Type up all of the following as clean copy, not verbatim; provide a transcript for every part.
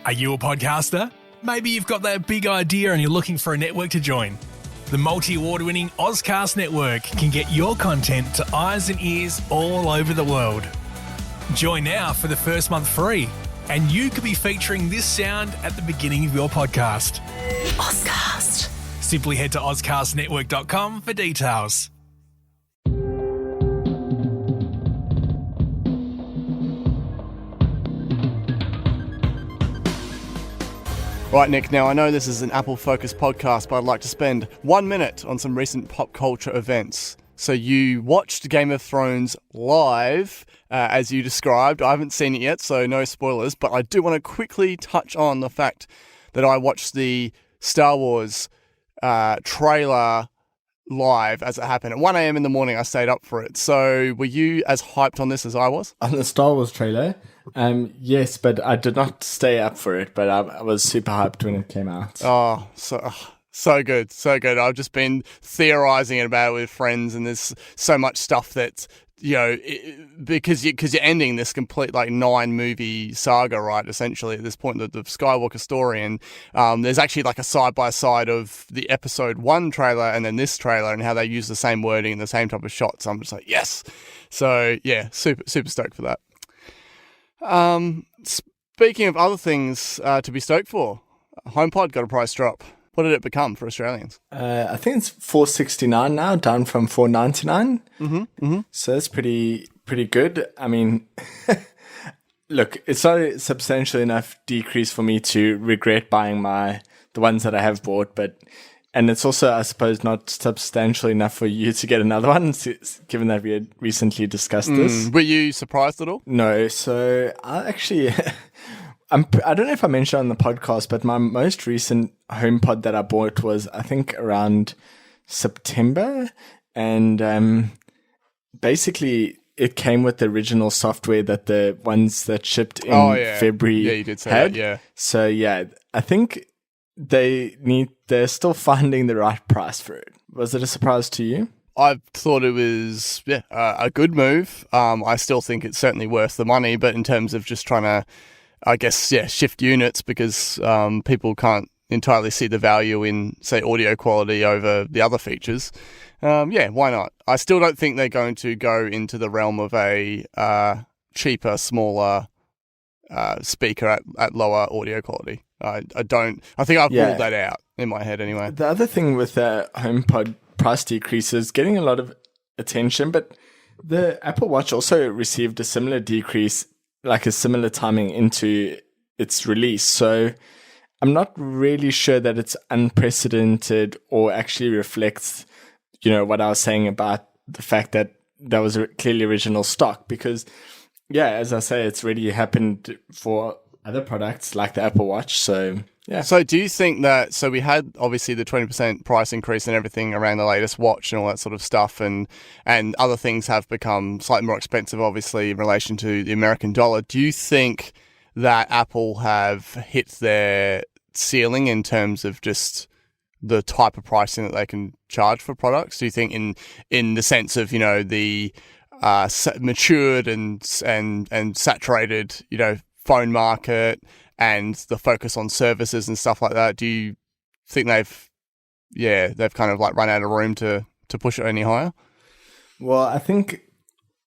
Are you a podcaster? Maybe you've got that big idea and you're looking for a network to join. The multi-award-winning Ozcast Network can get your content to eyes and ears all over the world. Join now for the first month free, and you could be featuring this sound at the beginning of your podcast. Ozcast. Simply head to ozcastnetwork.com for details. Right, Nick, now I know this is an Apple-focused podcast, but I'd like to spend 1 minute on some recent pop culture events. So you watched Game of Thrones live, as you described. I haven't seen it yet, so no spoilers, but I do want to quickly touch on the fact that I watched the Star Wars trailer live as it happened. At 1 a.m. in the morning, I stayed up for it. So were you as hyped on this as I was? On the Star Wars trailer? Yes, but I did not stay up for it, but I was super hyped when it came out. Oh, so good, so good. I've just been theorizing about it with friends, and there's so much stuff that, you know, because you're ending this complete 9-movie saga, right? Essentially at this point, the Skywalker story, and there's actually a side by side of the Episode 1 trailer and then this trailer, and how they use the same wording and the same type of shots. I'm just like, yes. So yeah, super stoked for that. Speaking of other things to be stoked for, HomePod got a price drop. What did it become for Australians? I think it's $4.69 now, down from $4.99. Mm-hmm. So that's pretty good. I mean, look, it's not a substantial enough decrease for me to regret buying the ones that I have bought, and it's also, I suppose, not substantial enough for you to get another one, given that we had recently discussed this. Were you surprised at all? No. So I actually, I don't know if I mentioned on the podcast, but my most recent HomePod that I bought was, I think, around September. And basically, it came with the original software that the ones that shipped in February you did say had. That, yeah. So, yeah, I think they're still finding the right price for it. Was it a surprise to you? I thought it was a good move. I still think it's certainly worth the money, but in terms of just trying to, I guess, shift units, because people can't entirely see the value in, say, audio quality over the other features. Why not? I still don't think they're going to go into the realm of a cheaper, smaller speaker at lower audio quality. I don't. I think I've ruled that out in my head anyway. The other thing with the HomePod price decrease is getting a lot of attention, but the Apple Watch also received a similar decrease, like a similar timing into its release. So I'm not really sure that it's unprecedented or actually reflects, what I was saying about the fact that was clearly original stock, because, as I say, it's already happened for other products like the Apple Watch. So, yeah. So do you think that, so we had obviously the 20% price increase and everything around the latest watch and all that sort of stuff, and other things have become slightly more expensive, obviously, in relation to the American dollar. Do you think that Apple have hit their ceiling in terms of just the type of pricing that they can charge for products? Do you think in the sense of, the matured and saturated, phone market and the focus on services and stuff like that, do you think they've kind of run out of room to push it any higher? Well, I think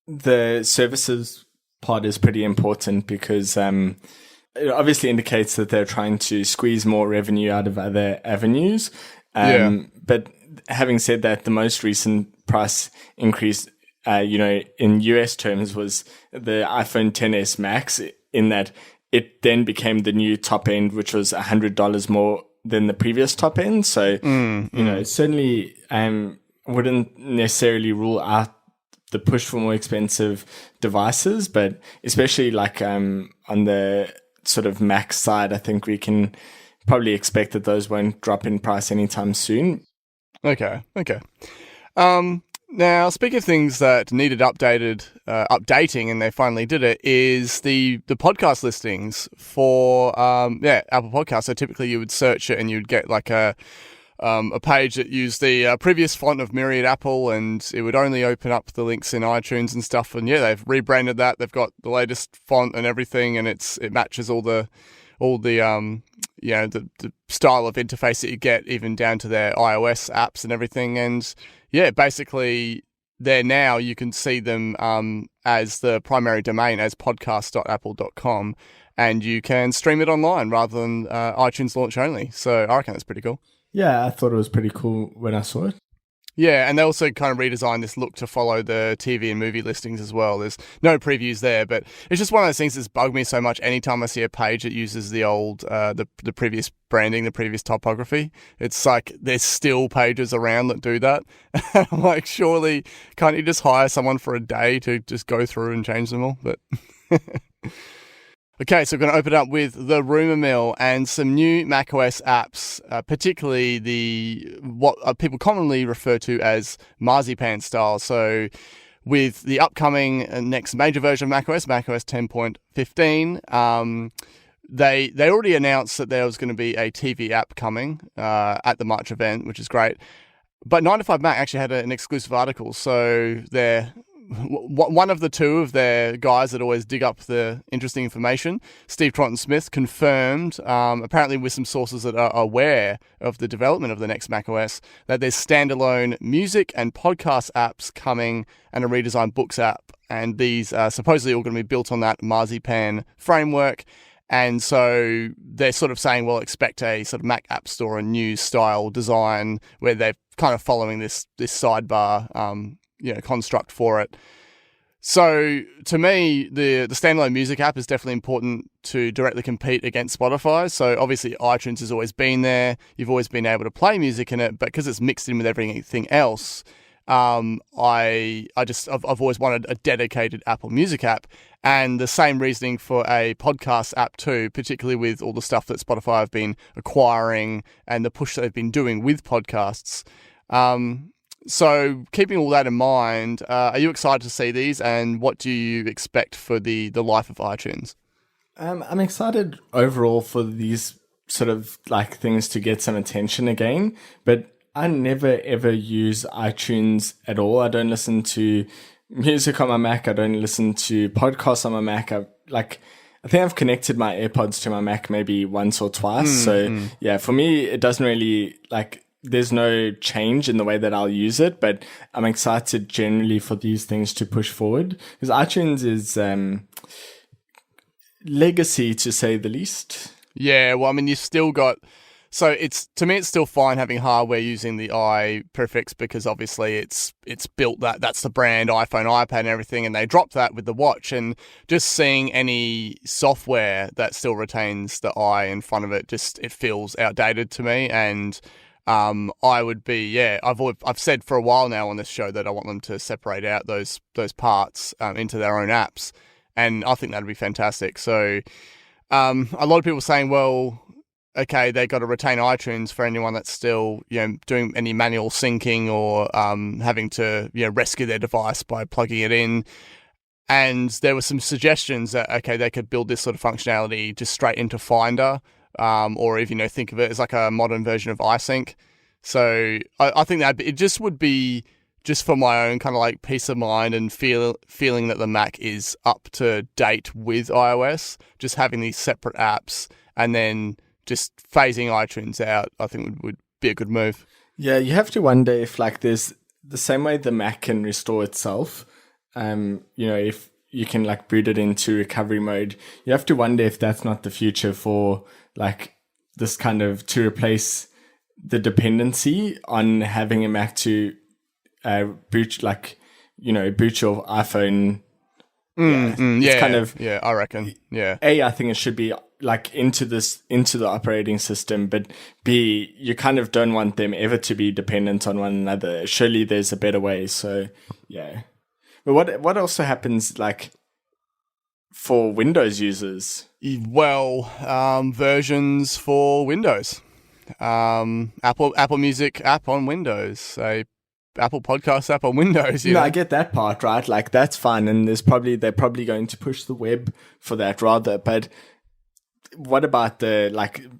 the services part is pretty important, because it obviously indicates that they're trying to squeeze more revenue out of other avenues. But having said that, the most recent price increase, in US terms, was the iPhone XS Max, in that it then became the new top end, which was $100 more than the previous top end. So, it certainly wouldn't necessarily rule out the push for more expensive devices, but especially on the sort of Mac side, I think we can probably expect that those won't drop in price anytime soon. Okay. Now, speaking of things that needed updating, and they finally did it, is the podcast listings for Apple Podcasts. So typically you would search it and you'd get a page that used the previous font of Myriad Apple, and it would only open up the links in iTunes and stuff. And they've rebranded that. They've got the latest font and everything, and it matches all the all the the style of interface that you get, even down to their iOS apps and everything. And yeah, basically there now you can see them as the primary domain as podcast.apple.com, and you can stream it online rather than iTunes launch only. So I reckon that's pretty cool. Yeah, I thought it was pretty cool when I saw it. Yeah, and they also kind of redesigned this look to follow the TV and movie listings as well. There's no previews there, but it's just one of those things that's bugged me so much anytime I see a page that uses the old, the previous branding, the previous typography. It's like there's still pages around that do that. I'm like, surely can't you just hire someone for a day to just go through and change them all? But okay, so we're going to open up with the rumour mill and some new macOS apps, particularly what people commonly refer to as Marzipan style. So with the upcoming next major version of macOS 10.15, they already announced that there was going to be a TV app coming at the March event, which is great. But 9to5Mac actually had an exclusive article, so one of the two of their guys that always dig up the interesting information, Steve Tronton-Smith, confirmed, apparently with some sources that are aware of the development of the next macOS, that there's standalone music and podcast apps coming and a redesigned books app. And these are supposedly all going to be built on that Marzipan framework. And so they're sort of saying, well, expect a sort of Mac App Store and news style design where they're kind of following this sidebar construct for it. So to me, the standalone music app is definitely important to directly compete against Spotify. So obviously iTunes has always been there. You've always been able to play music in it, but because it's mixed in with everything else, I've always wanted a dedicated Apple Music app, and the same reasoning for a podcast app too, particularly with all the stuff that Spotify have been acquiring and the push that they've been doing with podcasts. So keeping all that in mind, are you excited to see these, and what do you expect for the life of iTunes? I'm excited overall for these sort of like things to get some attention again, but I never ever use iTunes at all. I don't listen to music on my Mac. I don't listen to podcasts on my Mac. I think I've connected my AirPods to my Mac maybe once or twice. Yeah, for me, it doesn't really there's no change in the way that I'll use it, but I'm excited generally for these things to push forward because iTunes is legacy, to say the least. Yeah, well, I mean, you've still got... So to me, it's still fine having hardware using the i prefix because obviously it's built that's the brand, iPhone, iPad and everything, and they dropped that with the watch. And just seeing any software that still retains the i in front of it, it feels outdated to me. And I would be, I've said for a while now on this show that I want them to separate out those parts into their own apps, and I think that'd be fantastic. So a lot of people saying, well, okay, they got to retain iTunes for anyone that's still, doing any manual syncing or having to, rescue their device by plugging it in. And there were some suggestions that, okay, they could build this sort of functionality just straight into Finder, or if, think of it as like a modern version of iSync. So I think that it just would be just for my own kind of like peace of mind and feeling that the Mac is up to date with iOS, just having these separate apps and then just phasing iTunes out, I think would be a good move. Yeah, you have to wonder if there's the same way the Mac can restore itself, if you can boot it into recovery mode, you have to wonder if that's not the future for this kind of to replace the dependency on having a Mac to boot boot your iPhone. I reckon. Yeah. I think it should be into the operating system, but B, you kind of don't want them ever to be dependent on one another. Surely there's a better way. So yeah. But what also happens for Windows users? Well, versions for Windows. Apple Music app on Windows. Apple Podcast app on Windows. I get that part, right? That's fine, and they're probably going to push the web for that rather. But what about the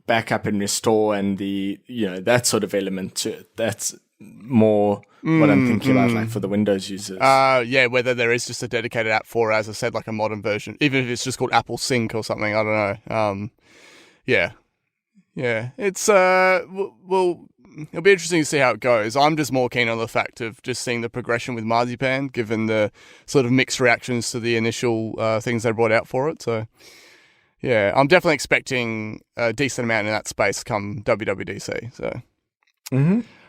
backup and restore and the that sort of element to it? That's more what I'm thinking about, for the Windows users. Whether there is just a dedicated app for, as I said, a modern version, even if it's just called Apple Sync or something. I don't know. yeah. It's well, it'll be interesting to see how it goes. I'm just more keen on the fact of just seeing the progression with Marzipan, given the sort of mixed reactions to the initial things they brought out for it. So, yeah, I'm definitely expecting a decent amount in that space come WWDC. So,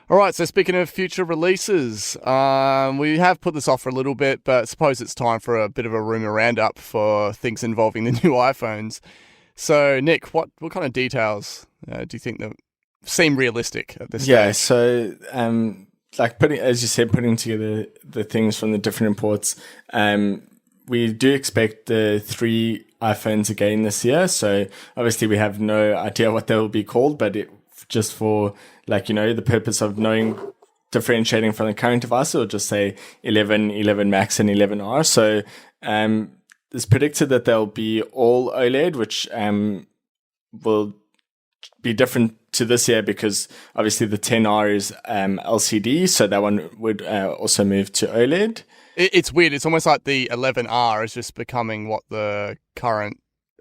All right. So, speaking of future releases, we have put this off for a little bit, but I suppose it's time for a bit of a rumor roundup for things involving the new iPhones. So, Nick, what kind of details do you think that seem realistic at this stage? Yeah, so like as you said, putting together the things from the different reports, we do expect the 3 iPhones again this year. So obviously we have no idea what they will be called, but just for the purpose of knowing, differentiating from the current device, it'll just say 11, 11 Max and 11R. So it's predicted that they'll be all OLED, which will be different to this year because obviously the 10R is LCD, so that one would also move to OLED. It's weird. It's almost like the 11R is just becoming what the current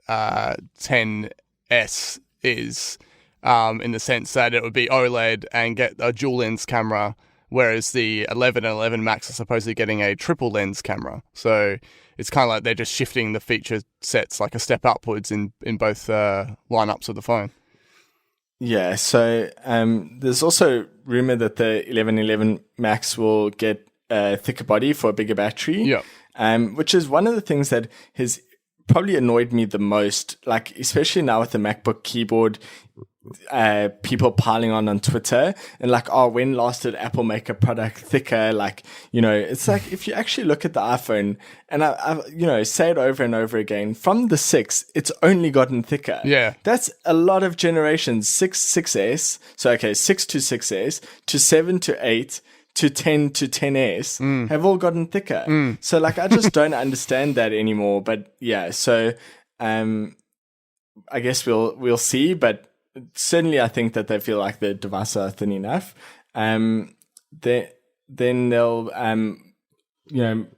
10S is, in the sense that it would be OLED and get a dual lens camera, whereas the 11 and 11 Max are supposedly getting a triple lens camera. So it's kind of like they're just shifting the feature sets like a step upwards in both lineups of the phone. Yeah, so there's also rumor that the 1111 Max will get a thicker body for a bigger battery, which is one of the things that has probably annoyed me the most, like especially now with the MacBook keyboard, people piling on Twitter and like, oh, when last did Apple make a product thicker? Like, it's like if you actually look at the iPhone, and I say it over and over again, from the 6, it's only gotten thicker. Yeah. That's a lot of generations. 6S, so okay, 6 to 6S, to 7 to 8, to 10 to 10S have all gotten thicker. So like, I just don't understand that anymore. But yeah, so I guess we'll see, but certainly I think that they feel like the devices are thin enough. Then they'll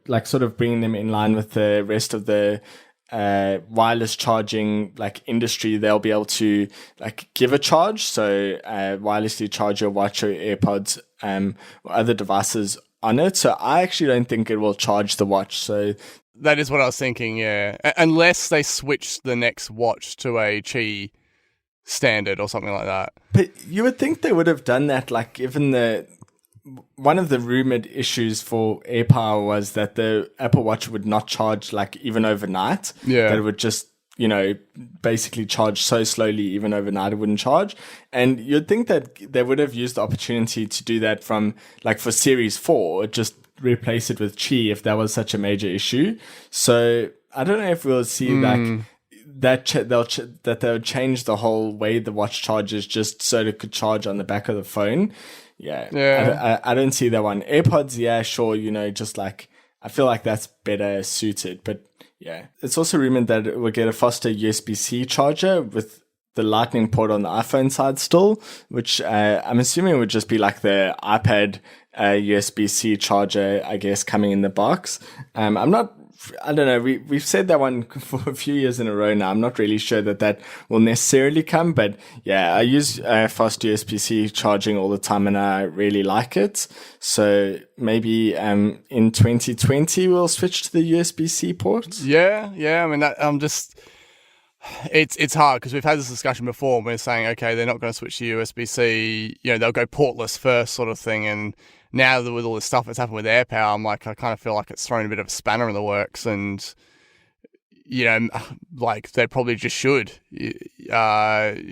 like sort of bringing them in line with the rest of the wireless charging like industry. They'll be able to like give a charge, so wirelessly charge your watch or AirPods or other devices on it. So I actually don't think it will charge the watch. So that is what I was thinking, yeah. Unless they switch the next watch to a Qi standard or something like that. But you would think they would have done that, like given one of the rumored issues for AirPower was that the Apple Watch would not charge like even overnight. Yeah. That it would just, basically charge so slowly even overnight it wouldn't charge. And you'd think that they would have used the opportunity to do that from like for Series 4, just replace it with Qi if that was such a major issue. So I don't know if we'll see like that they'll change the whole way the watch charges just so it could charge on the back of the phone. Yeah. I don't see that one. AirPods, yeah, sure, just like I feel like that's better suited, but yeah. It's also rumored that it will get a faster USB-C charger with the Lightning port on the iPhone side still, which I'm assuming would just be like the iPad USB-C charger, I guess, coming in the box. I don't know. We've said that one for a few years in a row now. I'm not really sure that will necessarily come, but yeah, I use fast USB-C charging all the time and I really like it. So maybe in 2020 we'll switch to the USB-C ports. Yeah. I mean, it's hard because we've had this discussion before. We're saying, okay, they're not going to switch to USB-C. They'll go portless first, sort of thing, and now that with all this stuff that's happened with AirPower, I'm like, I kind of feel like it's thrown a bit of a spanner in the works, and like they probably just should. We've already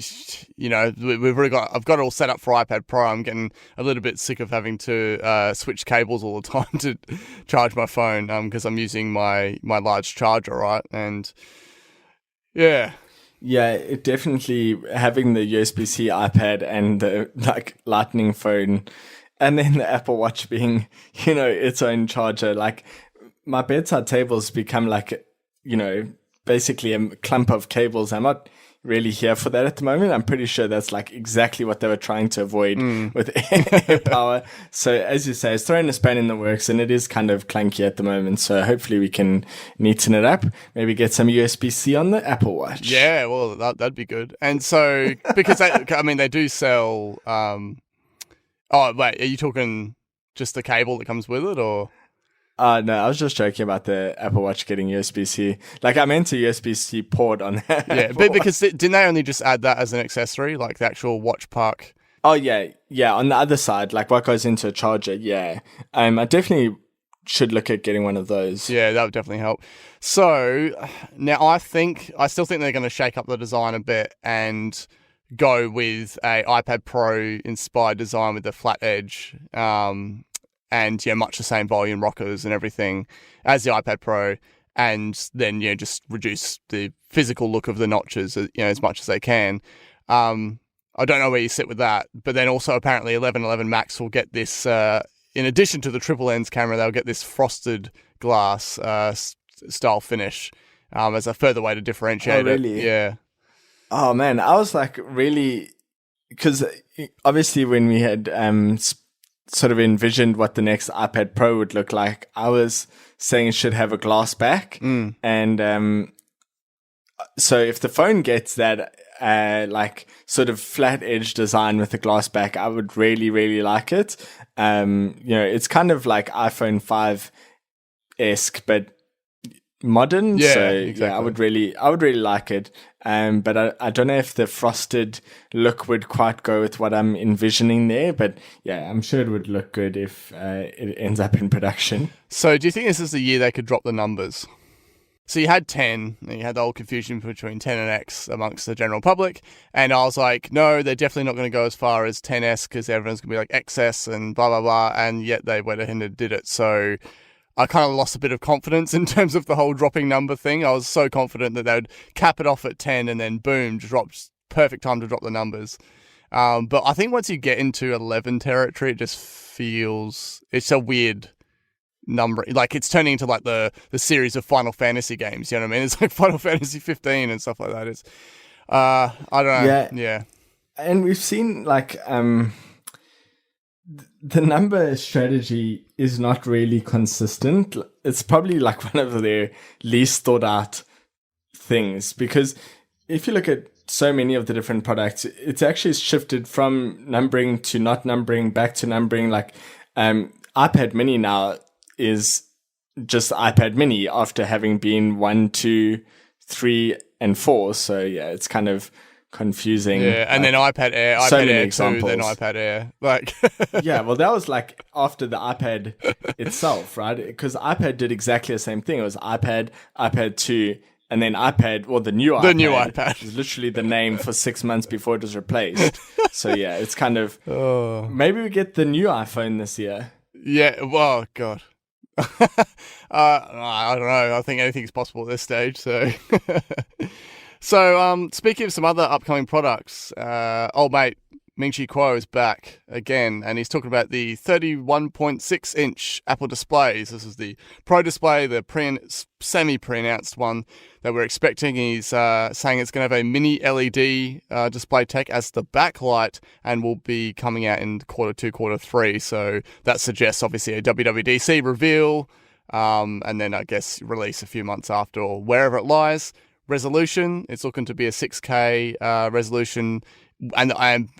I've got it all set up for iPad Pro. I'm getting a little bit sick of having to switch cables all the time to charge my phone because I'm using my large charger, right? And yeah. Yeah, it definitely having the USB-C iPad and the like Lightning phone. And then the Apple Watch being, its own charger. Like, my bedside table's become like, basically a clump of cables. I'm not really here for that at the moment. I'm pretty sure that's like exactly what they were trying to avoid with AirPower. So as you say, it's throwing a span in the works, and it is kind of clunky at the moment. So hopefully we can neaten it up. Maybe get some USB-C on the Apple Watch. Yeah, well, that'd be good. And so, because they do sell. Oh wait, are you talking just the cable that comes with it, or? No, I was just joking about the Apple Watch getting USB-C. Like, I meant a USB-C port on that. Yeah, but because didn't they only just add that as an accessory, like the actual watch park? Oh, yeah. Yeah, on the other side, like what goes into a charger, yeah. I definitely should look at getting one of those. Yeah, that would definitely help. So, now I still think they're going to shake up the design a bit and go with a iPad Pro inspired design with the flat edge. And much the same volume rockers and everything as the iPad Pro, and then just reduce the physical look of the notches as much as they can. I don't know where you sit with that, but then also apparently 1111 Max will get this. In addition to the triple lens camera, they'll get this frosted glass style finish as a further way to differentiate really? it. Yeah. Oh man, I was like really, because obviously when we had sort of envisioned what the next iPad Pro would look like, I was saying it should have a glass back. And so if the phone gets that like sort of flat edge design with a glass back, I would really, really like it. It's kind of like iPhone 5-esque, but modern. Yeah, so exactly. Yeah, I would really like it. But I don't know if the frosted look would quite go with what I'm envisioning there. But yeah, I'm sure it would look good if it ends up in production. So do you think this is the year they could drop the numbers? So you had 10, and you had the whole confusion between 10 and X amongst the general public. And I was like, no, they're definitely not going to go as far as 10S because everyone's going to be like XS and blah, blah, blah. And yet they went ahead and did it. So I kind of lost a bit of confidence in terms of the whole dropping number thing. I was so confident that they would cap it off at 10 and then boom, perfect time to drop the numbers. But I think once you get into 11 territory, it just feels, it's a weird number. Like it's turning into like the series of Final Fantasy games. You know what I mean? It's like Final Fantasy 15 and stuff like that. It's, I don't know. Yeah. And we've seen like, the number strategy is not really consistent. It's probably like one of their least thought out things, because if you look at so many of the different products, it's actually shifted from numbering to not numbering back to numbering. Like iPad mini now is just iPad mini after having been 1, 2, 3, and 4. So yeah, it's kind of confusing. Yeah, and then iPad Air, so iPad many Air examples. 2, then iPad Air. Like, yeah, well, that was like after the iPad itself, right? Because iPad did exactly the same thing. It was iPad, iPad 2, and then iPad, well, the new iPad was literally the name for 6 months before it was replaced. So yeah, it's kind of, maybe we get the new iPhone this year. Yeah, well, God. I don't know. I think anything's possible at this stage, so... So, speaking of some other upcoming products, old mate Ming-Chi Kuo is back again, and he's talking about the 31.6-inch Apple displays. This is the Pro display, the semi-pre-announced one that we're expecting. He's saying it's going to have a mini LED display tech as the backlight and will be coming out in Q2, Q3. So that suggests, obviously, a WWDC reveal, and then, I guess, release a few months after or wherever it lies. Resolution, it's looking to be a 6K resolution and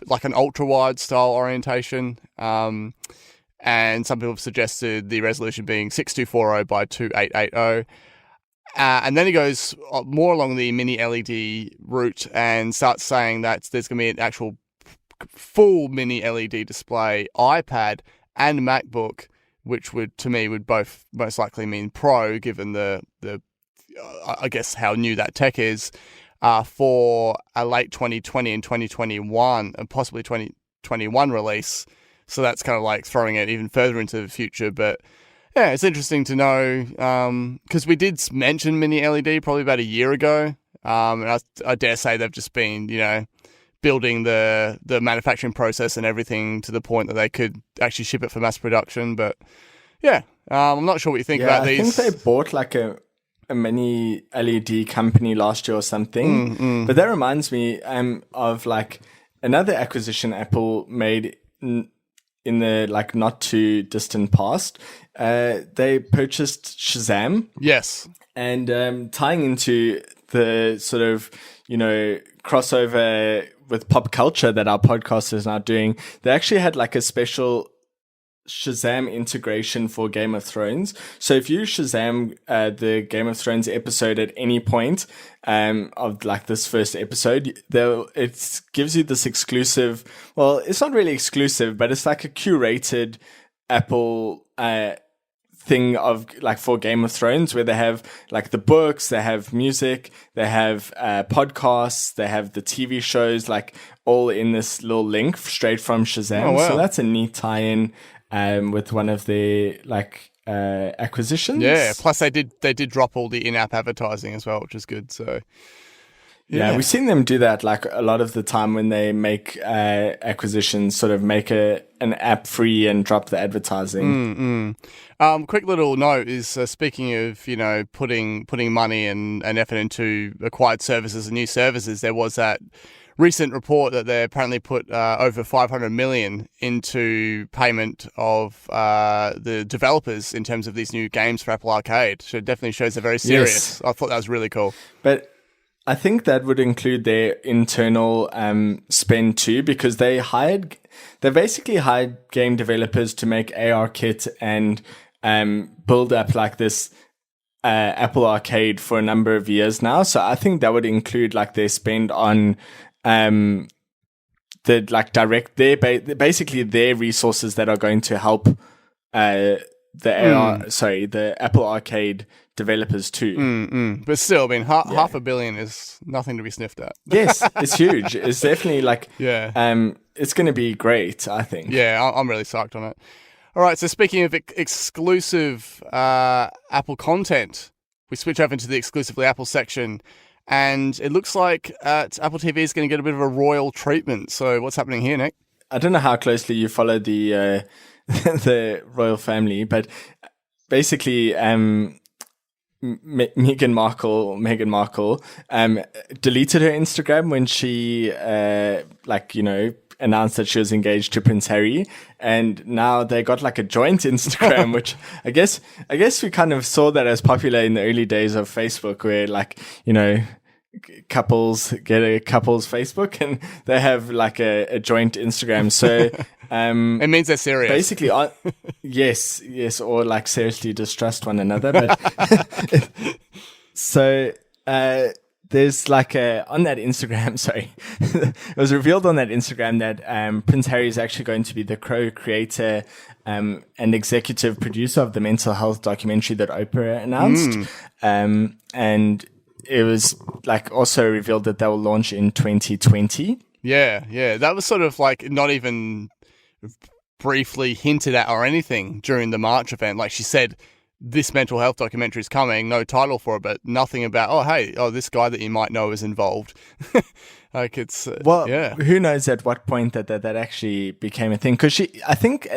like an ultra-wide style orientation. And some people have suggested the resolution being 6240 by 2880. And then he goes more along the mini LED route and starts saying that there's going to be an actual full mini LED display iPad and MacBook, which would both most likely mean Pro, given the I guess how new that tech is, for a late 2020 and 2021 and possibly 2021 release. So that's kind of like throwing it even further into the future. But yeah, it's interesting to know, because we did mention mini LED probably about a year ago. And I dare say they've just been, building the manufacturing process and everything to the point that they could actually ship it for mass production. But yeah, I'm not sure what you think about these. I think they bought like a mini LED company last year or something. But that reminds me of like another acquisition Apple made in the like not too distant past. They purchased Shazam. Yes. And tying into the sort of, crossover with pop culture that our podcast is now doing, they actually had like a special Shazam integration for Game of Thrones. So if you Shazam the Game of Thrones episode at any point of like this first episode, it gives you this exclusive, well, it's not really exclusive, but it's like a curated Apple thing of like for Game of Thrones, where they have like the books, they have music, they have podcasts, they have the TV shows, like all in this little link straight from Shazam. Oh, wow. So that's a neat tie-in with one of their like acquisitions. Yeah. Plus they did drop all the in-app advertising as well, which is good. So yeah, we've seen them do that like a lot of the time when they make acquisitions, sort of make an app free and drop the advertising. Quick little note is speaking of putting money and effort into acquired services and new services. There was that recent report that they apparently put over 500 million into payment of the developers in terms of these new games for Apple Arcade. So it definitely shows they're very serious. Yes. I thought that was really cool. But I think that would include their internal spend too, because they basically hired game developers to make ARKit and build up like this Apple Arcade for a number of years now. So I think that would include like their spend on the like direct basically their resources that are going to help the Apple Arcade developers too. But still, I mean, half a billion is nothing to be sniffed at. Yes, it's huge. It's definitely like, it's going to be great, I think. Yeah, I'm really psyched on it. All right, so speaking of exclusive Apple content, we switch over into the exclusively Apple section, and it looks like Apple TV is going to get a bit of a royal treatment. So what's happening here, Nick? I don't know how closely you follow the the royal family, but basically, Meghan Markle deleted her Instagram when she announced that she was engaged to Prince Harry, and now they got like a joint Instagram, which I guess we kind of saw that as popular in the early days of Facebook, where couples get a couple's Facebook and they have like a joint Instagram. So it means they're serious. Basically, yes, or like seriously distrust one another. But so there's like on that Instagram, sorry, it was revealed on that Instagram that Prince Harry is actually going to be the co-creator and executive producer of the mental health documentary that Oprah announced. And it was like also revealed that they will launch in 2020. Yeah. That was sort of like not even briefly hinted at or anything during the March event. Like she said, this mental health documentary is coming, no title for it, but nothing about, this guy that you might know is involved. Like it's, who knows at what point that actually became a thing? Because I think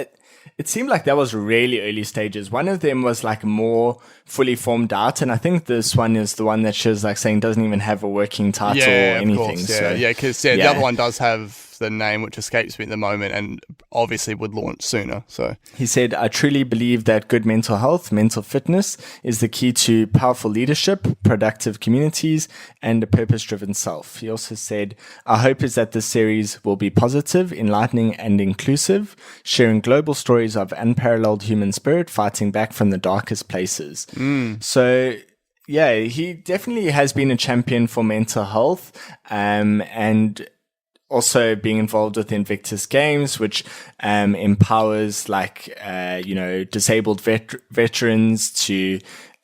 it seemed like that was really early stages. One of them was like more fully formed out, and I think this one is the one that she was like saying doesn't even have a working title or anything. Course, because the other one does have the name which escapes me at the moment and obviously would launch sooner. So he said, "I truly believe that good mental health, mental fitness is the key to powerful leadership, productive communities, and a purpose-driven self." He also said, "Our hope is that this series will be positive, enlightening, and inclusive, sharing global stories of unparalleled human spirit fighting back from the darkest places." So yeah, he definitely has been a champion for mental health, and also being involved with Invictus Games, which empowers disabled veterans to,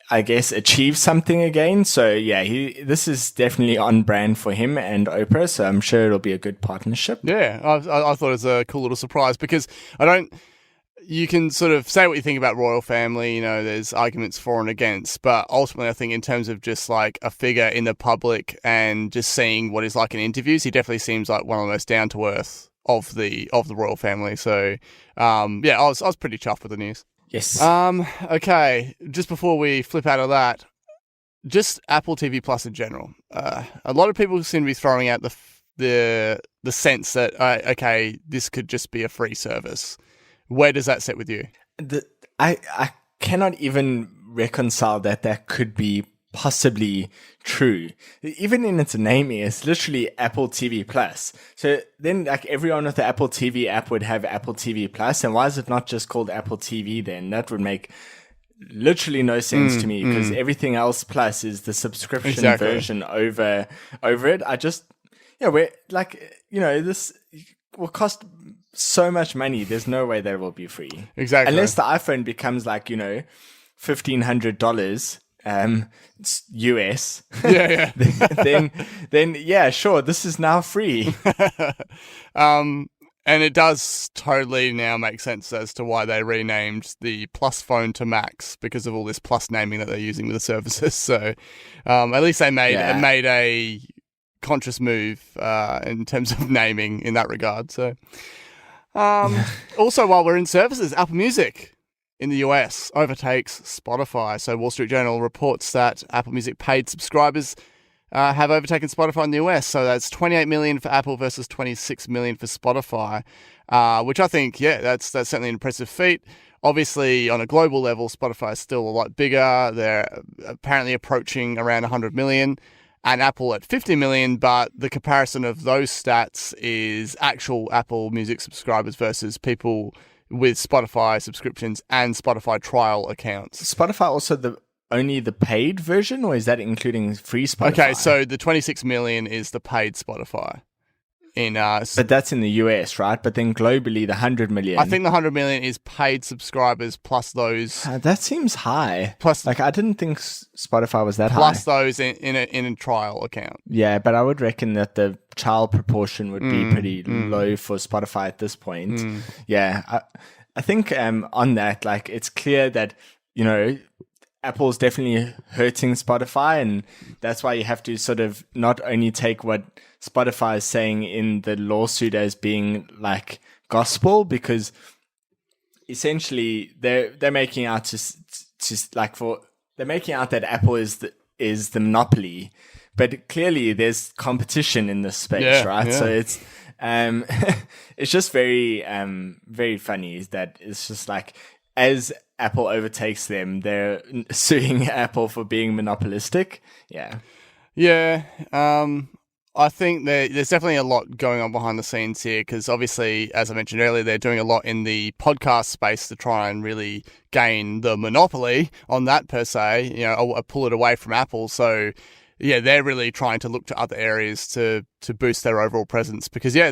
I guess, achieve something again. So yeah, this is definitely on brand for him and Oprah. So I'm sure it'll be a good partnership. Yeah, I thought it was a cool little surprise because you can sort of say what you think about royal family, there's arguments for and against, but ultimately I think in terms of just like a figure in the public and just seeing what he's like in interviews, he definitely seems like one of the most down to earth of the royal family. So I was pretty chuffed with the news. Yes. Okay, just before we flip out of that, just Apple TV Plus in general. A lot of people seem to be throwing out the sense that okay, this could just be a free service. Where does that sit with you? I cannot even reconcile that could be possibly true. Even in its naming, it's literally Apple TV Plus. So then, like, everyone with the Apple TV app would have Apple TV Plus, and why is it not just called Apple TV then? That would make literally no sense to me, because everything else plus is the subscription version over it. I just, we're like, this will cost so much money. There's no way that will be free. Exactly. Unless the iPhone becomes like, $1,500 US. Yeah. then yeah, sure, this is now free. And it does totally now make sense as to why they renamed the Plus phone to Max, because of all this Plus naming that they're using with the services. So at least they made a conscious move in terms of naming in that regard. So also, while we're in services, Apple Music in the US overtakes Spotify. So Wall Street Journal reports that Apple Music paid subscribers have overtaken Spotify in the US. So that's 28 million for Apple versus 26 million for Spotify, which I think, that's certainly an impressive feat. Obviously, on a global level, Spotify is still a lot bigger. They're apparently approaching around 100 million, and Apple at 50 million, but the comparison of those stats is actual Apple Music subscribers versus people with Spotify subscriptions and Spotify trial accounts. Spotify also only the paid version, or is that including free Spotify? Okay, so the 26 million is the paid Spotify. But that's in the US, right? But then globally, the 100 million. I think the 100 million is paid subscribers plus those. That seems high. Plus, I didn't think Spotify was that high. Plus those in a trial account. Yeah, but I would reckon that the child proportion would be pretty low for Spotify at this point. Yeah, I think on that, like, it's clear that, Apple's definitely hurting Spotify, and that's why you have to sort of not only take what Spotify is saying in the lawsuit as being like gospel, because essentially they're making out they're making out that Apple is the monopoly, but clearly there's competition in this space, right? Yeah. So it's it's just very very funny that it's just like, as Apple overtakes them, they're suing Apple for being monopolistic. Yeah. I think there's definitely a lot going on behind the scenes here, because obviously, as I mentioned earlier, they're doing a lot in the podcast space to try and really gain the monopoly on that per se, or pull it away from Apple. So yeah, they're really trying to look to other areas to boost their overall presence, because I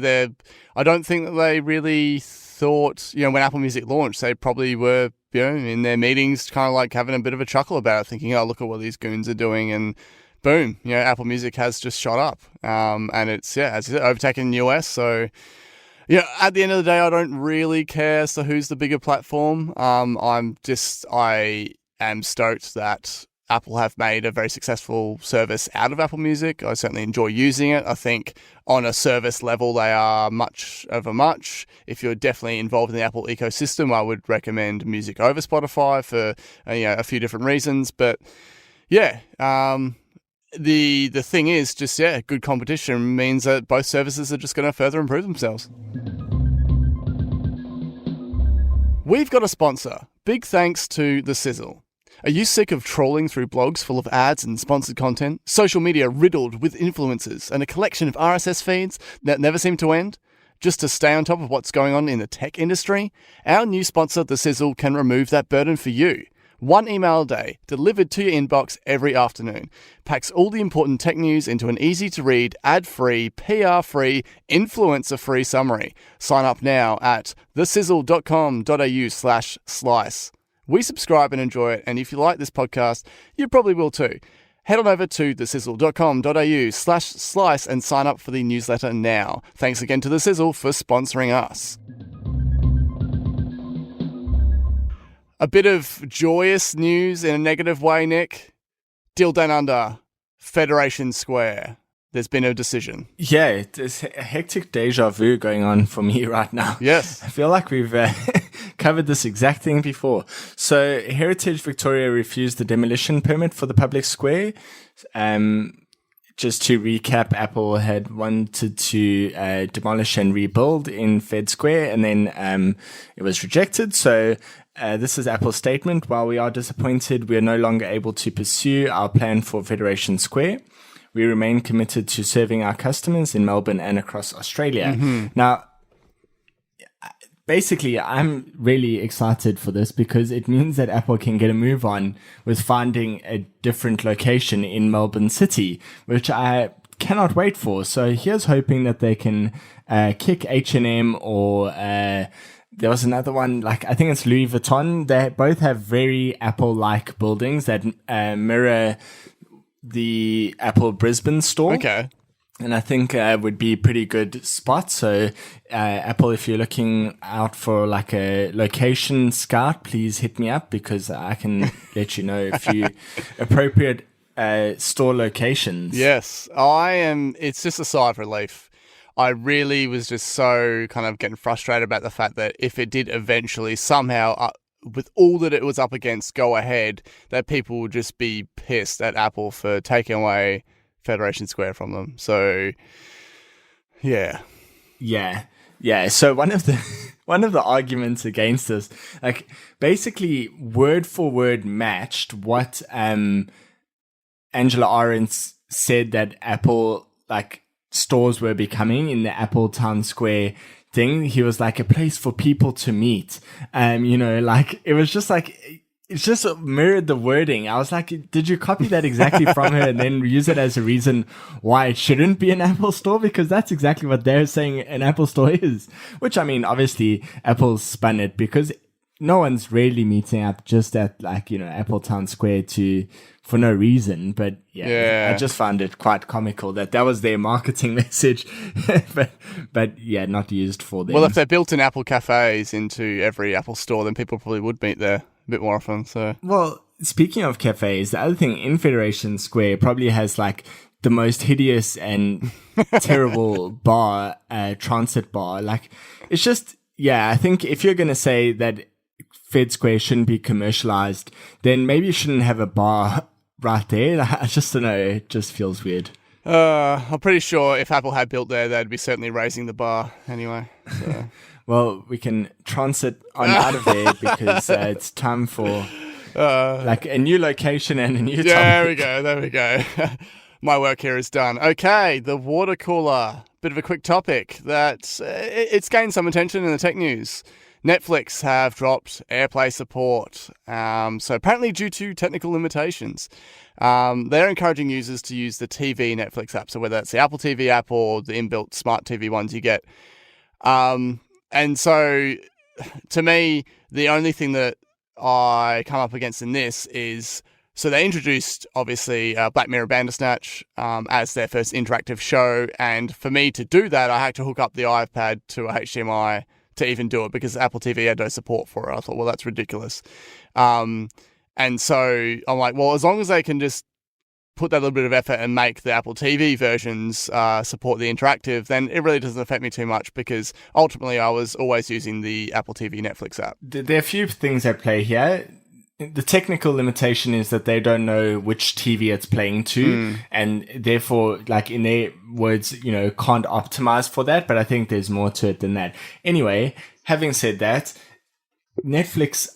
don't think that they really thought, when Apple Music launched, they probably were, in their meetings kind of like having a bit of a chuckle about it, thinking, oh, look at what these goons are doing, and boom, Apple Music has just shot up. And it's, as I said, overtaken the US. So at the end of the day, I don't really care as to who's the bigger platform. I am stoked that Apple have made a very successful service out of Apple Music. I certainly enjoy using it. I think on a service level, they are much of a much. If you're definitely involved in the Apple ecosystem, I would recommend Music over Spotify for a few different reasons. But the thing is just, good competition means that both services are just going to further improve themselves. We've got a sponsor. Big thanks to the SIZZLE. Are you sick of trawling through blogs full of ads and sponsored content, social media riddled with influencers, and a collection of RSS feeds that never seem to end? Just to stay on top of what's going on in the tech industry? Our new sponsor, the SIZZLE, can remove that burden for you. 1 email a day, delivered to your inbox every afternoon. Packs all the important tech news into an easy-to-read, ad-free, PR-free, influencer-free summary. Sign up now at thesizzle.com.au/slice. We subscribe and enjoy it, and if you like this podcast, you probably will too. Head on over to thesizzle.com.au/slice and sign up for the newsletter now. Thanks again to the SIZZLE for sponsoring us. A bit of joyous news in a negative way, Nick. Deal Down Under, Federation Square. There's been a decision. Yeah, there's a hectic deja vu going on for me right now. Yes. I feel like we've covered this exact thing before. So Heritage Victoria refused the demolition permit for the public square. Just to recap, Apple had wanted to demolish and rebuild in Fed Square, and then it was rejected. So this is Apple's statement. While we are disappointed, we are no longer able to pursue our plan for Federation Square. We remain committed to serving our customers in Melbourne and across Australia. Now, basically, I'm really excited for this because it means that Apple can get a move on with finding a different location in Melbourne City, which I cannot wait for. So here's hoping that they can kick H&M or there was another one, like I think it's Louis Vuitton. They both have very Apple-like buildings that mirror the Apple Brisbane store. Okay. And I think would be a pretty good spot. So Apple, if you're looking out for like a location scout, please hit me up because I can let you know a few appropriate store locations. Yes, I am. It's just a sigh of relief. I really was just so kind of getting frustrated about the fact that if it did eventually somehow, with all that it was up against, go ahead, that people would just be pissed at Apple for taking away Federation Square from them. So, yeah. So one of the arguments against this, like basically word for word matched what Angela Arendt said that Apple like stores were becoming in the Apple Town Square thing. He was like a place for people to meet. Like it was just like, it's just mirrored the wording. I was like, did you copy that exactly from her and then use it as a reason why it shouldn't be an Apple store? Because that's exactly what they're saying an Apple store is. Which, I mean, obviously Apple spun it because no one's really meeting up just at Apple Town Square for no reason. But yeah, I just found it quite comical that was their marketing message, but yeah, not used for them. Well, if they built in Apple cafes into every Apple store, then people probably would meet there a bit more often. So, well, speaking of cafes, the other thing in Federation Square probably has like the most hideous and terrible bar, transit bar. Like, it's just, I think if you're going to say that Fed Square shouldn't be commercialized, then maybe you shouldn't have a bar right there. I just don't know. It just feels weird. I'm pretty sure if Apple had built there, they'd be certainly raising the bar anyway. So. Well, we can transit on out of there because it's time for like a new location and a new topic. There we go. My work here is done. Okay, the water cooler. Bit of a quick topic that it's gained some attention in the tech news. Netflix have dropped AirPlay support. So apparently due to technical limitations. They're encouraging users to use the TV Netflix app. So whether it's the Apple TV app or the inbuilt smart TV ones you get. And so, to me, the only thing that I come up against in this is, so they introduced, obviously, Black Mirror Bandersnatch as their first interactive show, and for me to do that, I had to hook up the iPad to a HDMI to even do it, because Apple TV had no support for it. I thought, well, that's ridiculous. And so, I'm like, well, as long as they can just put that little bit of effort and make the Apple TV versions support the interactive, then it really doesn't affect me too much, because ultimately I was always using the Apple TV Netflix app. There are a few things at play here. The technical limitation is that they don't know which TV it's playing to, and therefore, like in their words, can't optimize for that. But I think there's more to it than that. Anyway, having said that, Netflix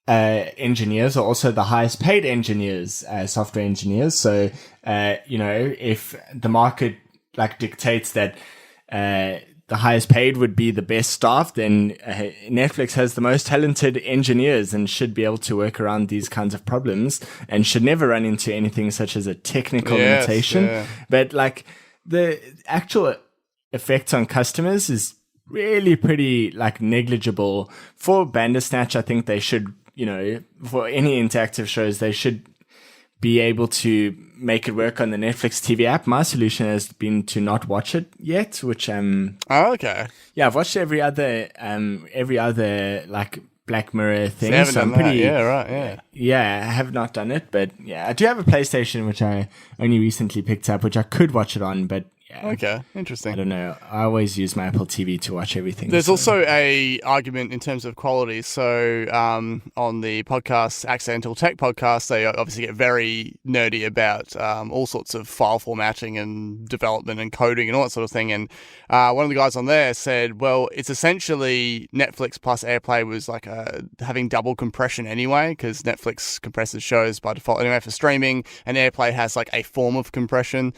engineers are also the highest paid engineers, software engineers. So, if the market dictates that the highest paid would be the best staff, then Netflix has the most talented engineers and should be able to work around these kinds of problems and should never run into anything such as a technical limitation. Yeah. But the actual effect on customers is really pretty negligible. For Bandersnatch, I think they should, for any interactive shows, they should be able to make it work on the Netflix TV app. My solution has been to not watch it yet, which okay. Yeah, I've watched every other Black Mirror thing. So I'm pretty Yeah, I have not done it, but yeah, I do have a PlayStation which I only recently picked up, which I could watch it on, but yeah. Okay, I interesting. don't know. I always use my Apple TV to watch everything. There's also a argument in terms of quality. So on the podcast, Accidental Tech podcast, they obviously get very nerdy about all sorts of file formatting and development and coding and all that sort of thing. And one of the guys on there said, well, it's essentially Netflix plus AirPlay was like having double compression anyway, because Netflix compresses shows by default anyway for streaming, and AirPlay has like a form of compression.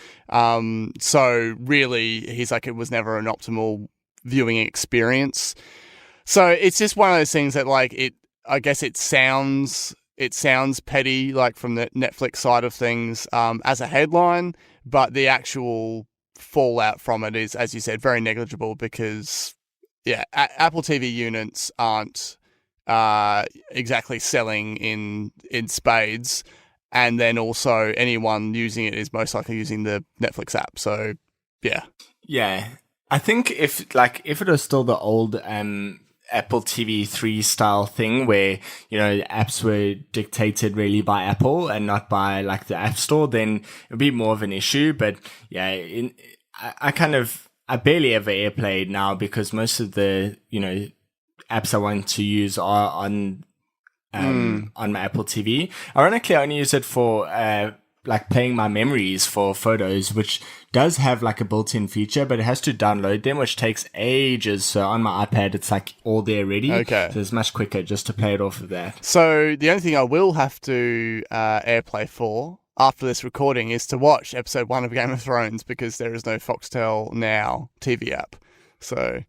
So really, he's like, it was never an optimal viewing experience. So it's just one of those things that, like, I guess it sounds petty, like from the Netflix side of things, as a headline, but the actual fallout from it is, as you said, very negligible, because Apple TV units aren't exactly selling in spades. And then also anyone using it is most likely using the Netflix app. So, yeah. Yeah. I think if it was still the old Apple TV 3 style thing where, apps were dictated really by Apple and not by like the App Store, then it would be more of an issue. But yeah, I barely ever AirPlay now, because most of the, apps I want to use are on my Apple TV. Ironically, I only use it for like playing my memories for photos, which does have like a built-in feature, but it has to download them, which takes ages. So on my iPad, it's like all there ready. Okay. So it's much quicker just to play it off of that. So the only thing I will have to AirPlay for after this recording is to watch episode 1 of Game of Thrones, because there is no Foxtel Now TV app. So...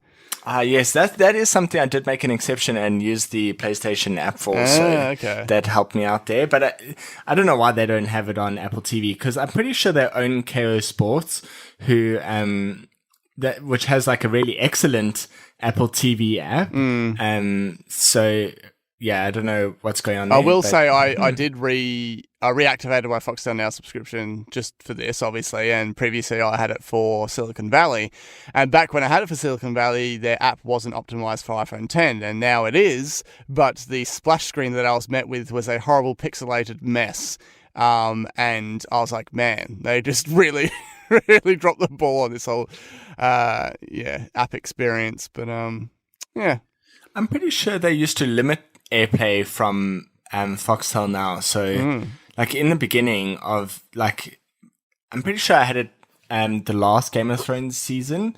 yes, that is something I did make an exception and use the PlayStation app for. Okay. That helped me out there. But I don't know why they don't have it on Apple TV, because I'm pretty sure they own KO Sports, which has like a really excellent Apple TV app. So yeah, I don't know what's going on there. I will say I did reactivated my Foxtel Now subscription just for this, obviously, and previously I had it for Silicon Valley. And back when I had it for Silicon Valley, their app wasn't optimized for iPhone 10, and now it is, but the splash screen that I was met with was a horrible pixelated mess. And I was like, man, they just really, really dropped the ball on this whole app experience. But yeah. I'm pretty sure they used to limit AirPlay from Foxtel Now. So like in the beginning of like, I'm pretty sure I had it the last Game of Thrones season,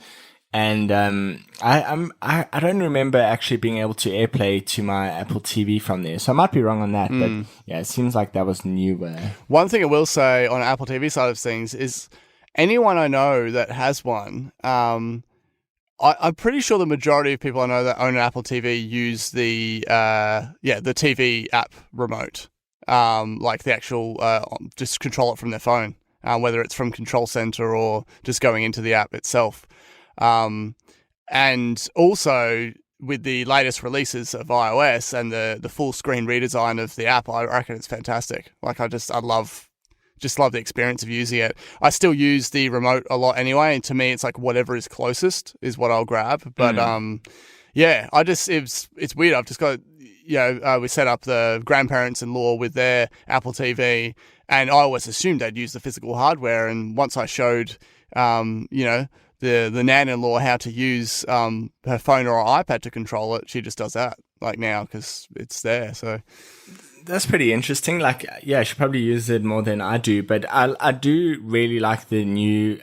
and I don't remember actually being able to AirPlay to my Apple TV from there. So I might be wrong on that, but yeah, it seems like that was newer. One thing I will say on Apple TV side of things is anyone I know that has one, I'm pretty sure the majority of people I know that own an Apple TV use the TV app remote, like the actual just control it from their phone, whether it's from Control Center or just going into the app itself. And also with the latest releases of iOS and the full screen redesign of the app, I reckon it's fantastic. Like I love the experience of using it. I still use the remote a lot anyway, and to me, it's like whatever is closest is what I'll grab. But it's weird. I've just got we set up the grandparents-in-law with their Apple TV, and I always assumed they'd use the physical hardware. And once I showed the nan-in-law how to use her phone or her iPad to control it, she just does that like now because it's there. So. That's pretty interesting. Like, yeah, I should probably use it more than I do, but I do really like the new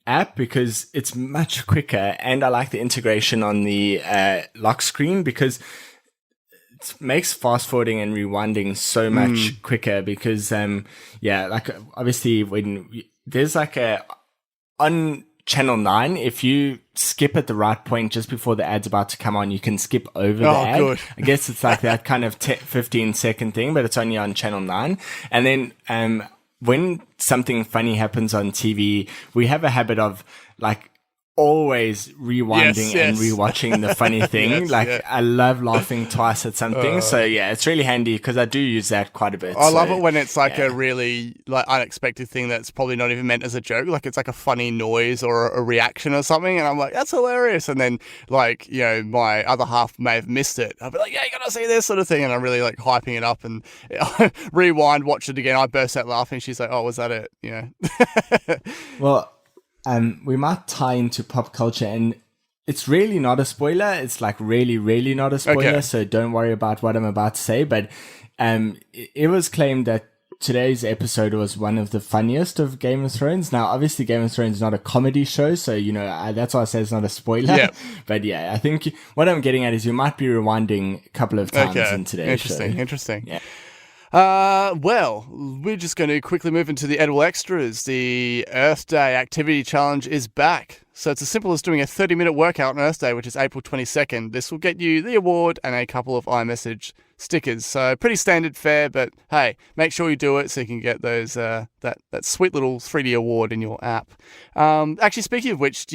app because it's much quicker, and I like the integration on the lock screen because it makes fast forwarding and rewinding so much quicker. Because like obviously when there's like on Channel 9, if you skip at the right point just before the ad's about to come on, you can skip over the ad. Good. I guess it's like that kind of 15-second thing, but it's only on Channel 9. And then when something funny happens on TV, we have a habit of like always rewinding and rewatching the funny thing. I love laughing twice at something. So yeah, it's really handy because I do use that quite a bit. I love it when it's like a really like unexpected thing that's probably not even meant as a joke. Like it's like a funny noise or a reaction or something, and I'm like, that's hilarious. And then like, you know, my other half may have missed it. I'll be like, yeah, you gotta see this sort of thing, and I'm really like hyping it up and rewind, watch it again. I burst out laughing. She's like, oh, was that it? You know. Well, we might tie into pop culture, and it's really not a spoiler. It's like really, really not a spoiler. Okay. So don't worry about what I'm about to say. But it was claimed that today's episode was one of the funniest of Game of Thrones. Now, obviously, Game of Thrones is not a comedy show, so you know that's why I say it's not a spoiler. Yeah. But yeah, I think what I'm getting at is you might be rewinding a couple of times in today's show. Interesting. Yeah. Well, we're just going to quickly move into the edible extras. The Earth Day activity challenge is back. So it's as simple as doing a 30-minute workout on Earth Day, which is April 22nd. This will get you the award and a couple of iMessage stickers. So pretty standard fare, but hey, make sure you do it so you can get those that sweet little 3D award in your app. Actually, speaking of which,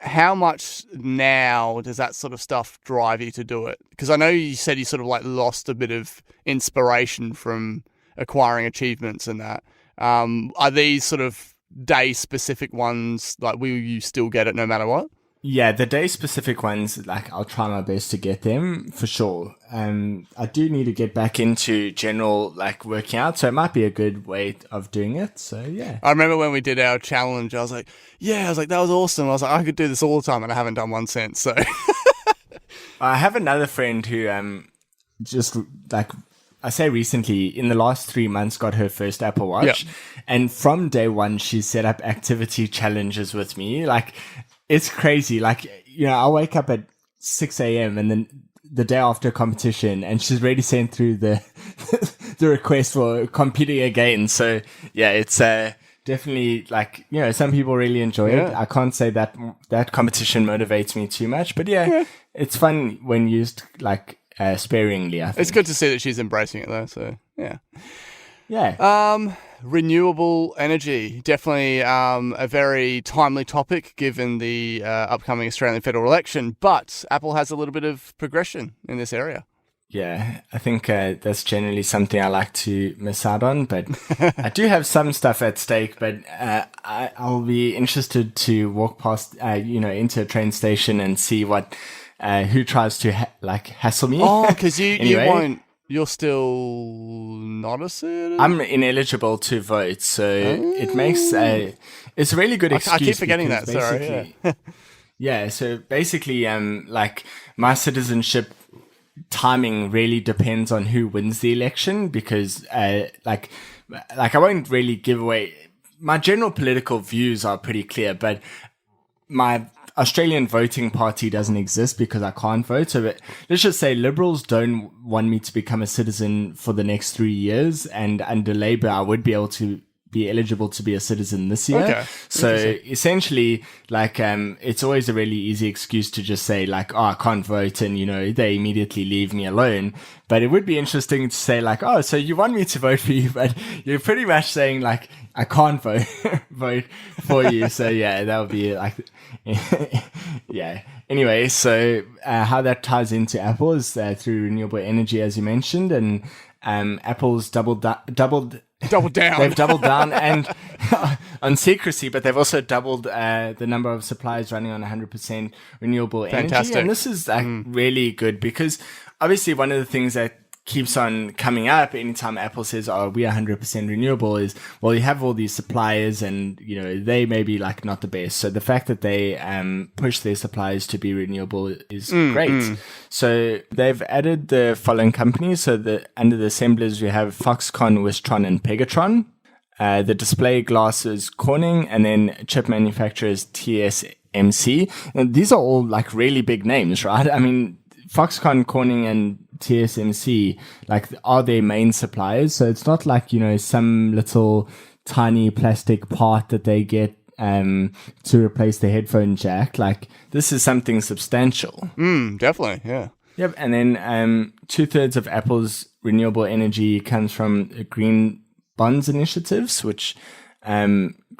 how much now does that sort of stuff drive you to do it? Because I know you said you sort of like lost a bit of inspiration from acquiring achievements and that. Are these sort of day-specific ones, like will you still get it no matter what? Yeah, the day-specific ones, like I'll try my best to get them for sure. I do need to get back into general like working out, so it might be a good way of doing it. So yeah. I remember when we did our challenge, I was like, that was awesome. I was like, I could do this all the time, and I haven't done one since. So I have another friend who just like I say recently, in the last 3 months, got her first Apple Watch, and from day one, she set up activity challenges with me. Like, it's crazy. Like, you know, I wake up at 6 a.m. and then the day after competition, and she's already sent through the the request for competing again. So yeah, it's definitely like, you know, some people really enjoy it. I can't say that competition motivates me too much, but yeah. It's fun when used like sparingly, I think. It's good to see that she's embracing it though, so yeah. Yeah. Renewable energy, definitely a very timely topic given the upcoming Australian federal election, but Apple has a little bit of progression in this area. Yeah, I think that's generally something I like to miss out on, but I do have some stuff at stake, but I'll be interested to walk past, into a train station and see what who tries to hassle me. Oh, because anyway, you won't. You're still not a citizen? I'm ineligible to vote, so it makes it's a really good excuse. I keep forgetting that, sorry. Yeah. Yeah, so basically, my citizenship timing really depends on who wins the election, because, I won't really give away. My general political views are pretty clear, but my Australian voting party doesn't exist because I can't vote. So let's just say Liberals don't want me to become a citizen for the next 3 years, and under Labour, I would be able to be eligible to be a citizen this year. Okay. So essentially, it's always a really easy excuse to just say I can't vote, and, they immediately leave me alone. But it would be interesting to say so you want me to vote for you, but you're pretty much saying I can't vote for you. So yeah, that would be yeah. Anyway, so how that ties into Apple is through renewable energy, as you mentioned, and Apple's doubled down. They've doubled down and on secrecy, but they've also doubled the number of suppliers running on 100% renewable energy. And this is really good, because obviously one of the things that keeps on coming up anytime Apple says, we are 100% renewable is, well, you have all these suppliers and, they may be not the best. So the fact that they push their suppliers to be renewable is great. So they've added the following companies. So under the assemblers, we have Foxconn, Wistron, and Pegatron. The display glass is Corning, and then chip manufacturers TSMC. And these are all really big names, right? I mean, Foxconn, Corning, and TSMC are their main suppliers. So it's not some little tiny plastic part that they get to replace the headphone jack. This is something substantial. Definitely, yeah. Yep. And then 2/3 of Apple's renewable energy comes from green bonds initiatives, which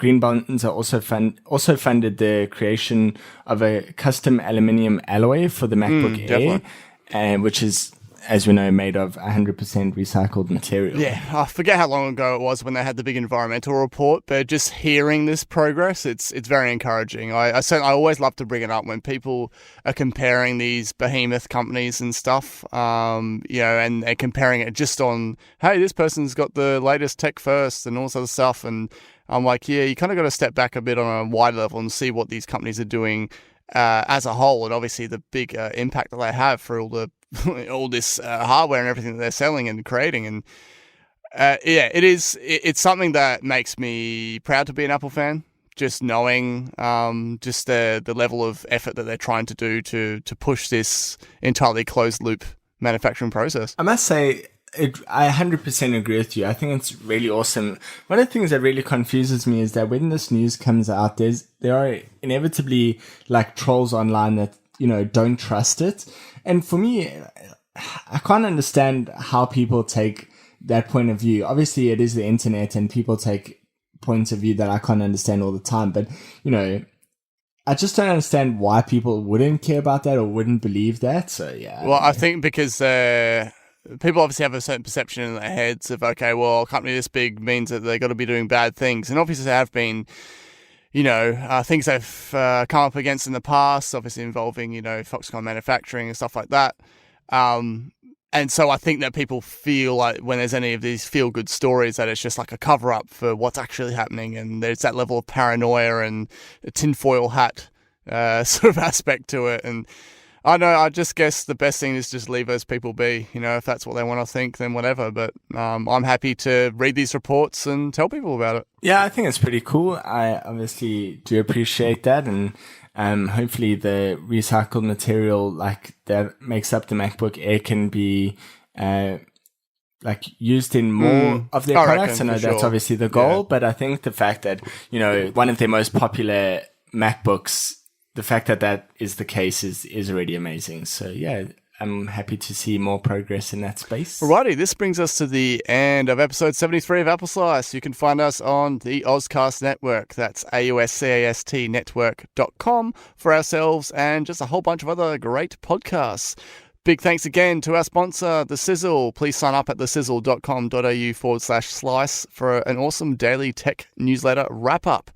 green bonds are also funded the creation of a custom aluminium alloy for the MacBook Air, which is, as we know, made of 100% recycled material. Yeah, I forget how long ago it was when they had the big environmental report, but just hearing this progress, it's very encouraging. I always love to bring it up when people are comparing these behemoth companies and stuff, and they're comparing it just on, hey, this person's got the latest tech first and all this other stuff, and I'm like, yeah, you kind of got to step back a bit on a wide level and see what these companies are doing as a whole, and obviously the big impact that they have for all this hardware and everything that they're selling and creating. And it's something that makes me proud to be an Apple fan, just knowing just the level of effort that they're trying to do to push this entirely closed loop manufacturing process. I must say, I 100% agree with you. I think it's really awesome. One of the things that really confuses me is that when this news comes out, there are inevitably like trolls online that, don't trust it. And for me, I can't understand how people take that point of view. Obviously, it is the internet and people take points of view that I can't understand all the time. But, I just don't understand why people wouldn't care about that or wouldn't believe that. So, yeah. Well, I think because people obviously have a certain perception in their heads of, okay, well, a company this big means that they've got to be doing bad things. And obviously there have been, things they've come up against in the past, obviously involving, Foxconn manufacturing and stuff like that. And so I think that people feel like when there's any of these feel-good stories that it's just like a cover-up for what's actually happening. And there's that level of paranoia and a tinfoil hat sort of aspect to it. And I know, I just guess the best thing is just leave those people be. If that's what they want to think, then whatever. But I'm happy to read these reports and tell people about it. Yeah, I think it's pretty cool. I obviously do appreciate that. And hopefully the recycled material that makes up the MacBook Air can be used in more of their products. I know that's obviously the goal. Yeah. But I think the fact that, one of their most popular MacBooks, the fact that is the case is already amazing. So yeah, I'm happy to see more progress in that space. Alrighty, this brings us to the end of episode 73 of Apple Slice. You can find us on the Ozcast Network. That's AUSCASTnetwork.com for ourselves and just a whole bunch of other great podcasts. Big thanks again to our sponsor, The Sizzle. Please sign up at thesizzle.com.au/slice for an awesome daily tech newsletter wrap-up.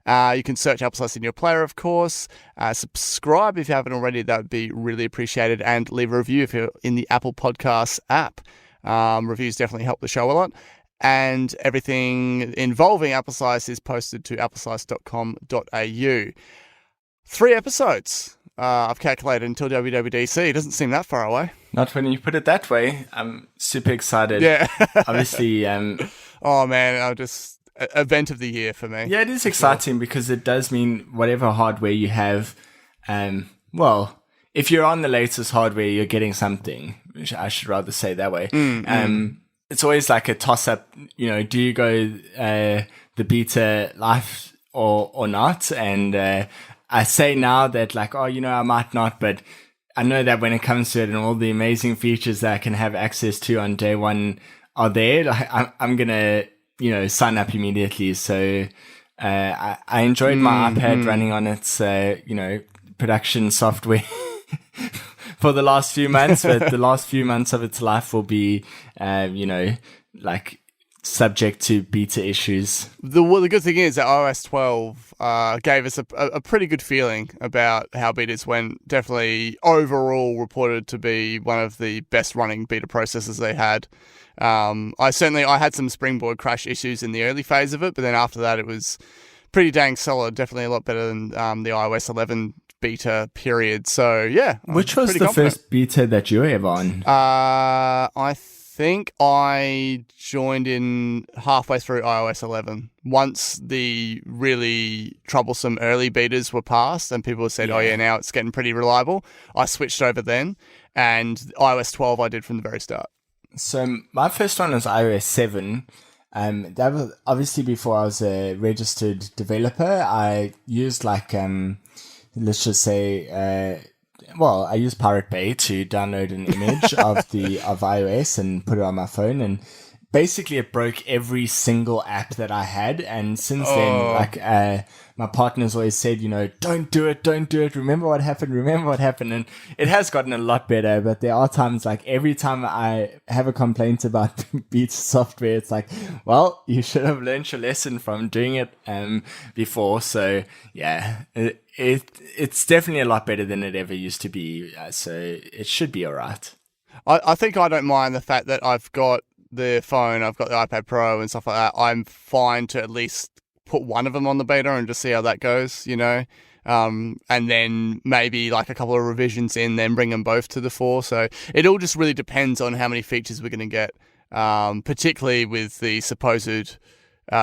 You can search Apple Slice in your player, of course. Subscribe if you haven't already. That would be really appreciated. And leave a review if you're in the Apple Podcasts app. Reviews definitely help the show a lot. And everything involving Apple Slice is posted to appleslice.com.au. 3 episodes. I've calculated until WWDC. It doesn't seem that far away. Not when you put it that way. I'm super excited. Yeah. Obviously. Oh, man. Event of the year for me. Yeah, it is exciting because it does mean whatever hardware you have, if you're on the latest hardware, you're getting something, which I should rather say that way. It's always like a toss-up, do you go the beta life or not? And I say now that I might not, but I know that when it comes to it and all the amazing features that I can have access to on day one are there, I'm going to sign up immediately. So I enjoyed my iPad running on its, production software for the last few months, but the last few months of its life will be, subject to beta issues. The good thing is that iOS 12 gave us a pretty good feeling about how betas went. Definitely overall reported to be one of the best running beta processors they had. I had some Springboard crash issues in the early phase of it, but then after that it was pretty dang solid. Definitely a lot better than the iOS 11 beta period. So yeah. Which was the first beta that you were ever on? I think I joined in halfway through iOS 11. Once the really troublesome early betas were passed and people said, now it's getting pretty reliable, I switched over then. And iOS 12 I did from the very start. So my first one was iOS 7. That was obviously before I was a registered developer. I used let's just say, I used Pirate Bay to download an image of iOS and put it on my phone. basically it broke every single app that I had. And since then, my partner's always said, don't do it. Remember what happened. And it has gotten a lot better, but there are times every time I have a complaint about beta software, it's well, you should have learned your lesson from doing it before. So yeah, it's definitely a lot better than it ever used to be. So it should be all right. I think I don't mind the fact that I've got the phone, I've got the iPad Pro and stuff like that. I'm fine to at least put one of them on the beta and just see how that goes, and then maybe a couple of revisions in, then bring them both to the 4. So it all just really depends on how many features we're going to get, particularly with the supposed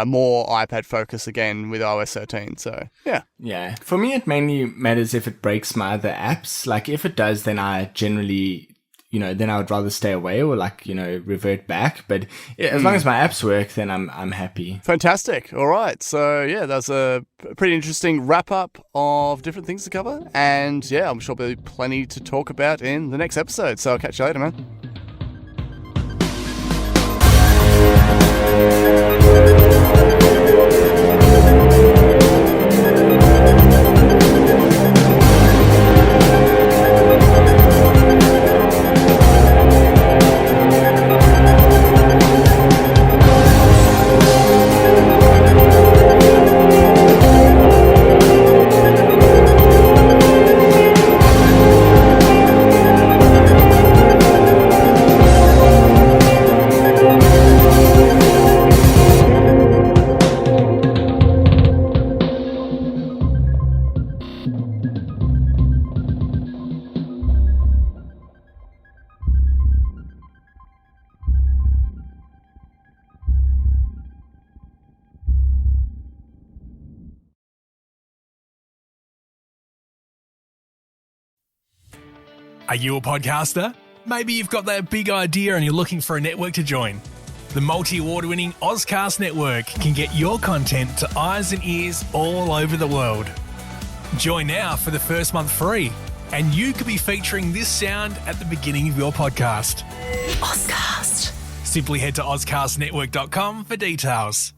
more iPad focus again with OS 13. So yeah. Yeah. For me, it mainly matters if it breaks my other apps. If it does, then I generally then I would rather stay away or revert back. But as long as my apps work, then I'm happy. Fantastic. All right. So yeah, that's a pretty interesting wrap up of different things to cover. And yeah, I'm sure there'll be plenty to talk about in the next episode. So I'll catch you later, man. Are you a podcaster? Maybe you've got that big idea and you're looking for a network to join. The multi-award-winning Ozcast network can get your content to eyes and ears all over the world. Join now for the first month free, and you could be featuring this sound at the beginning of your podcast. Ozcast. Simply head to ozcastnetwork.com for details.